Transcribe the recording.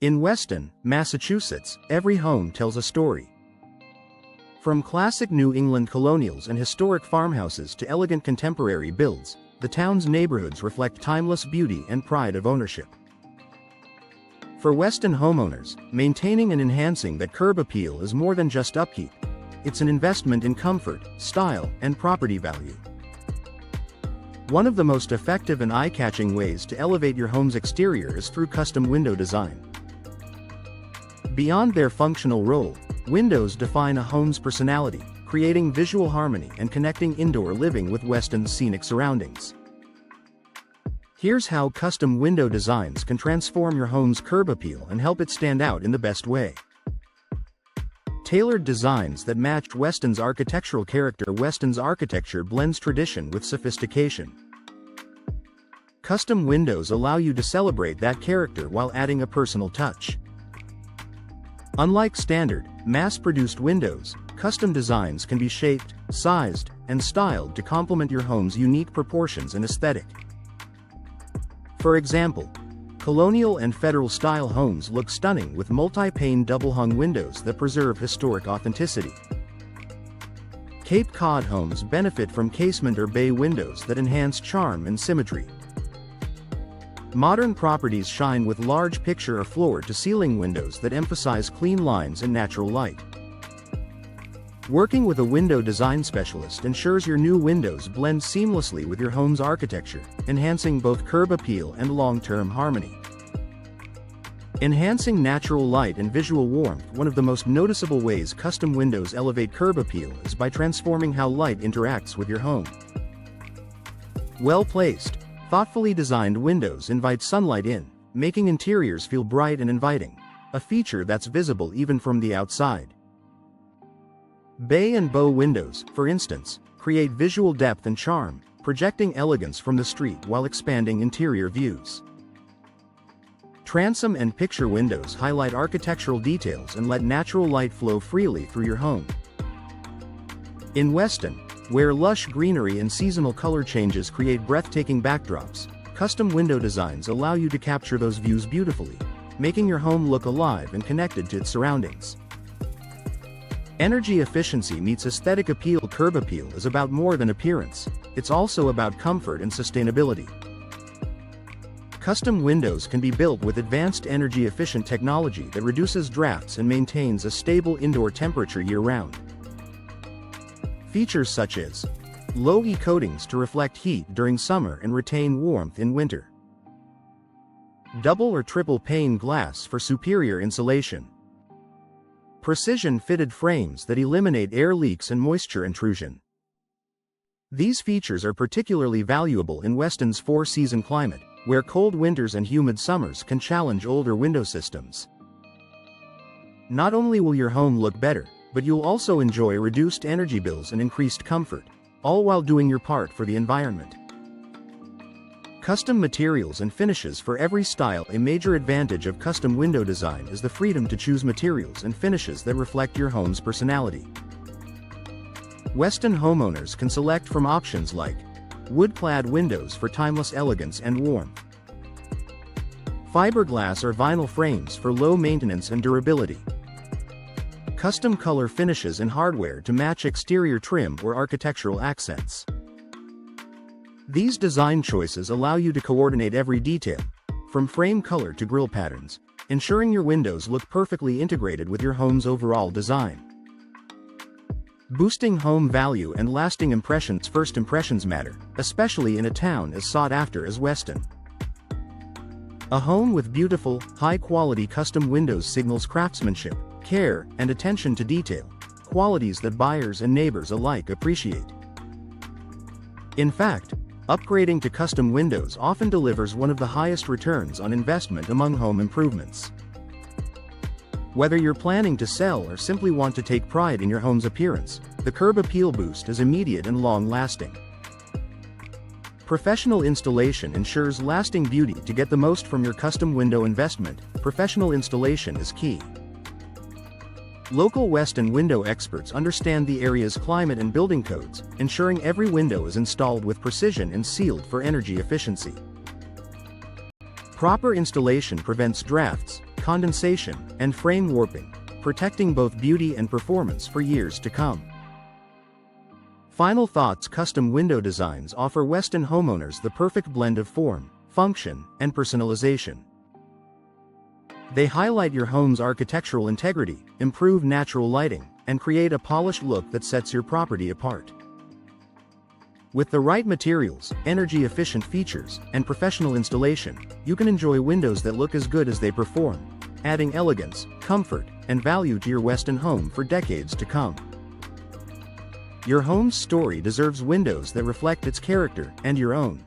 In Weston, Massachusetts, every home tells a story. From classic New England colonials and historic farmhouses to elegant contemporary builds, the town's neighborhoods reflect timeless beauty and pride of ownership. For Weston homeowners, maintaining and enhancing that curb appeal is more than just upkeep. It's an investment in comfort, style, and property value. One of the most effective and eye-catching ways to elevate your home's exterior is through custom window design. Beyond their functional role, windows define a home's personality, creating visual harmony and connecting indoor living with Weston's scenic surroundings. Here's how custom window designs can transform your home's curb appeal and help it stand out in the best way. Tailored designs that match Weston's architectural character. Weston's architecture blends tradition with sophistication. Custom windows allow you to celebrate that character while adding a personal touch. Unlike standard, mass-produced windows, custom designs can be shaped, sized, and styled to complement your home's unique proportions and aesthetic. For example, colonial and federal-style homes look stunning with multi-pane double-hung windows that preserve historic authenticity. Cape Cod homes benefit from casement or bay windows that enhance charm and symmetry. Modern properties shine with large picture or floor-to-ceiling windows that emphasize clean lines and natural light. Working with a window design specialist ensures your new windows blend seamlessly with your home's architecture, enhancing both curb appeal and long-term harmony. Enhancing natural light and visual warmth. One of the most noticeable ways custom windows elevate curb appeal is by transforming how light interacts with your home. Well-placed, thoughtfully designed windows invite sunlight in, making interiors feel bright and inviting, a feature that's visible even from the outside. Bay and bow windows, for instance, create visual depth and charm, projecting elegance from the street while expanding interior views. Transom and picture windows highlight architectural details and let natural light flow freely through your home. In Weston, where lush greenery and seasonal color changes create breathtaking backdrops, custom window designs allow you to capture those views beautifully, making your home look alive and connected to its surroundings. Energy efficiency meets aesthetic appeal. Curb appeal is about more than appearance, it's also about comfort and sustainability. Custom windows can be built with advanced energy-efficient technology that reduces drafts and maintains a stable indoor temperature year-round. Features such as low E coatings to reflect heat during summer and retain warmth in winter, double or triple pane glass for superior insulation, precision-fitted frames that eliminate air leaks and moisture intrusion. These features are particularly valuable in Weston's four-season climate, where cold winters and humid summers can challenge older window systems. Not only will your home look better, but you'll also enjoy reduced energy bills and increased comfort, all while doing your part for the environment. Custom materials and finishes for every style. A major advantage of custom window design is the freedom to choose materials and finishes that reflect your home's personality. Weston homeowners can select from options like wood-clad windows for timeless elegance and warmth, fiberglass or vinyl frames for low maintenance and durability, custom color finishes and hardware to match exterior trim or architectural accents. These design choices allow you to coordinate every detail, from frame color to grille patterns, ensuring your windows look perfectly integrated with your home's overall design. Boosting home value and lasting impressions. First impressions matter, especially in a town as sought after as Weston. A home with beautiful, high-quality custom windows signals craftsmanship, care, and attention to detail, qualities that buyers and neighbors alike appreciate. In fact, upgrading to custom windows often delivers one of the highest returns on investment among home improvements. Whether you're planning to sell or simply want to take pride in your home's appearance, the curb appeal boost is immediate and long-lasting. Professional installation ensures lasting beauty. To get the most from your custom window investment, professional installation is key. Local Weston window experts understand the area's climate and building codes, ensuring every window is installed with precision and sealed for energy efficiency. Proper installation prevents drafts, condensation, and frame warping, protecting both beauty and performance for years to come. Final thoughts: custom window designs offer Weston homeowners the perfect blend of form, function, and personalization. They highlight your home's architectural integrity, improve natural lighting, and create a polished look that sets your property apart. With the right materials, energy-efficient features, and professional installation, you can enjoy windows that look as good as they perform, adding elegance, comfort, and value to your Weston home for decades to come. Your home's story deserves windows that reflect its character and your own.